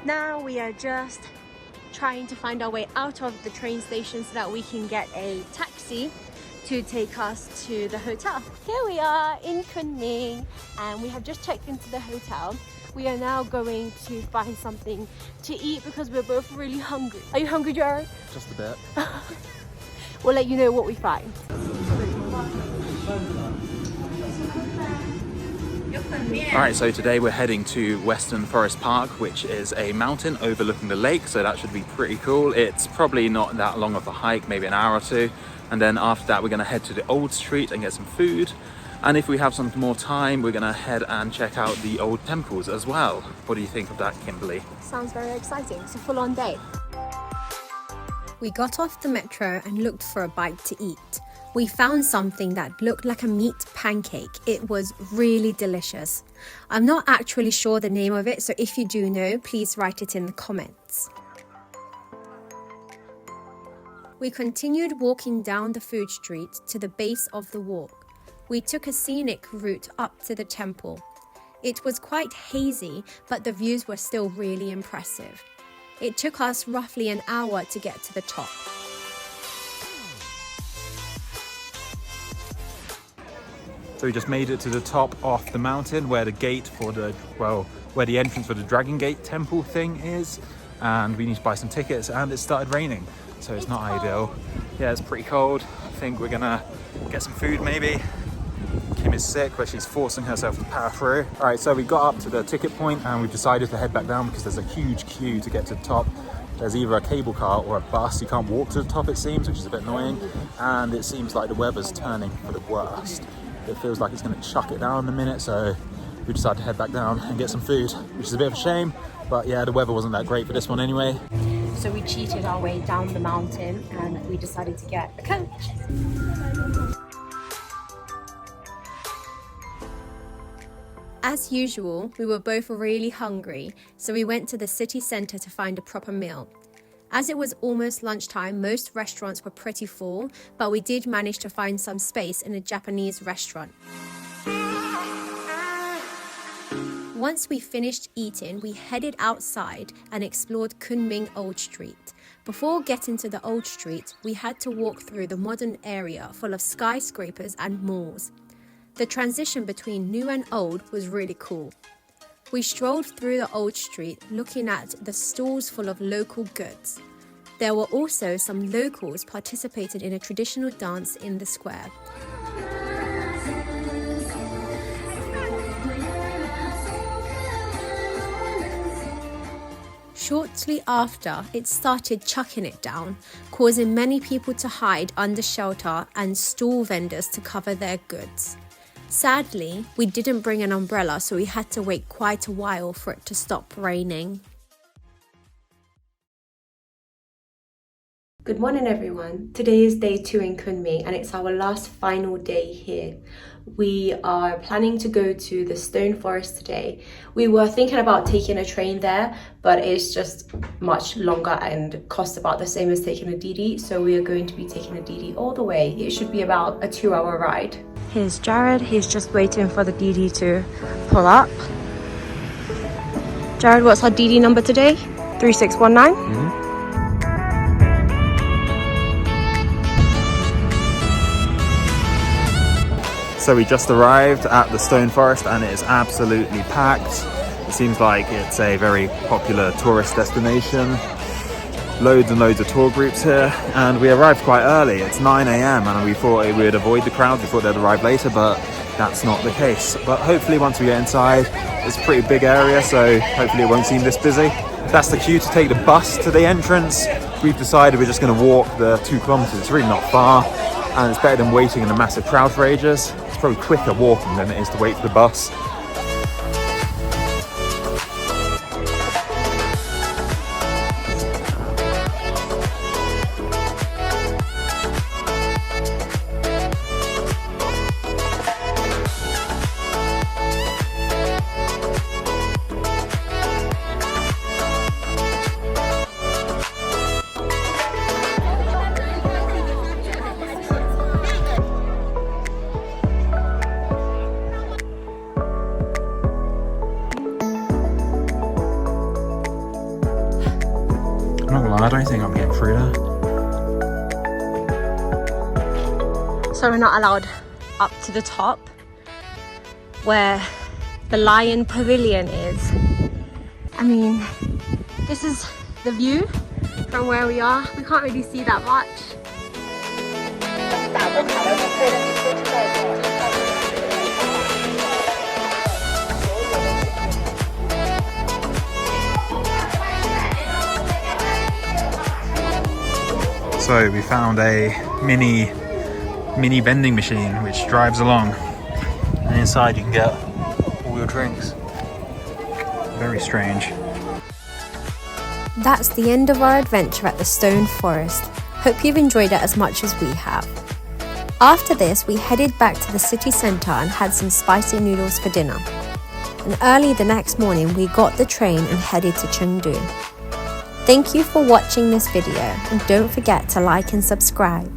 Now we are just trying to find our way out of the train station so that we can get a taxi to take us to the hotel. Here we are in Kunming and we have just checked into the hotel. We are now going to find something to eat because we're both really hungry. Are you hungry, Jared? Just a bit. We'll let you know what we find. Alright, so today we're heading to Western Forest Park, which is a mountain overlooking the lake, so that should be pretty cool. It's probably not that long of a hike, maybe an hour or two. And then after that, we're going to head to the old street and get some food. And if we have some more time, we're going to head and check out the old temples as well. What do you think of that, Kimberly? Sounds very exciting. It's a full-on day. We got off the metro and looked for a bite to eat. We found something that looked like a meat pancake. It was really delicious. I'm not actually sure the name of it, so if you do know, please write it in the comments. We continued walking down the food street to the base of the walk. We took a scenic route up to the temple. It was quite hazy, but the views were still really impressive. It took us roughly an hour to get to the top. So we just made it to the top of the mountain where the gate for the, where the entrance for the Dragon Gate temple thing is. And we need to buy some tickets and it started raining. So it's not ideal. Yeah, it's pretty cold. I think we're gonna get some food maybe. Kim is sick, but she's forcing herself to power through. All right, so we got up to the ticket point and we've decided to head back down because there's a huge queue to get to the top. There's either a cable car or a bus. You can't walk to the top, it seems, which is a bit annoying. And it seems like the weather's turning for the worst. It feels like it's gonna chuck it down in a minute, so we decided to head back down and get some food, which is a bit of a shame. But yeah, the weather wasn't that great for this one anyway. So we cheated our way down the mountain and we decided to get a coach. As usual, we were both really hungry, so we went to the city centre to find a proper meal. As it was almost lunchtime, most restaurants were pretty full, but we did manage to find some space in a Japanese restaurant. Once we finished eating, we headed outside and explored Kunming Old Street. Before getting to the Old Street, we had to walk through the modern area full of skyscrapers and malls. The transition between new and old was really cool. We strolled through the Old Street looking at the stalls full of local goods. There were also some locals participating in a traditional dance in the square. Shortly after, it started chucking it down, causing many people to hide under shelter and stall vendors to cover their goods. Sadly, we didn't bring an umbrella, so we had to wait quite a while for it to stop raining. Good morning everyone. Today is day 2 in Kunming and it's our last final day here. We are planning to go to the Stone Forest today. We were thinking about taking a train there, but it's just much longer and costs about the same as taking a DD, so we are going to be taking a DD all the way. It should be about a 2-hour ride. Here's Jared. He's just waiting for the DD to pull up. Jared, what's our DD number today? 3619? So we just arrived at the Stone Forest and it is absolutely packed. It seems like it's a very popular tourist destination. Loads and loads of tour groups here, and we arrived quite early. It's 9 AM and we thought we would avoid the crowd. We thought they'd arrive later, but that's not the case. But hopefully once we get inside, it's a pretty big area, so hopefully it won't seem this busy. That's the queue to take the bus to the entrance. We've decided we're just going to walk the 2 kilometers. It's really not far, and it's better than waiting in a massive crowd for ages. It's probably quicker walking than it is to wait for the bus. I don't think I'm getting through there. So we're not allowed up to the top where the lion pavilion is. I mean, this is the view from where we are. We can't really see that much. So we found a mini vending machine which drives along, and inside you can get all your drinks. Very strange. That's the end of our adventure at the Stone Forest. Hope you've enjoyed it as much as we have. After this, we headed back to the city centre and had some spicy noodles for dinner. And early the next morning, we got the train and headed to Chengdu. Thank you for watching this video, and don't forget to like and subscribe.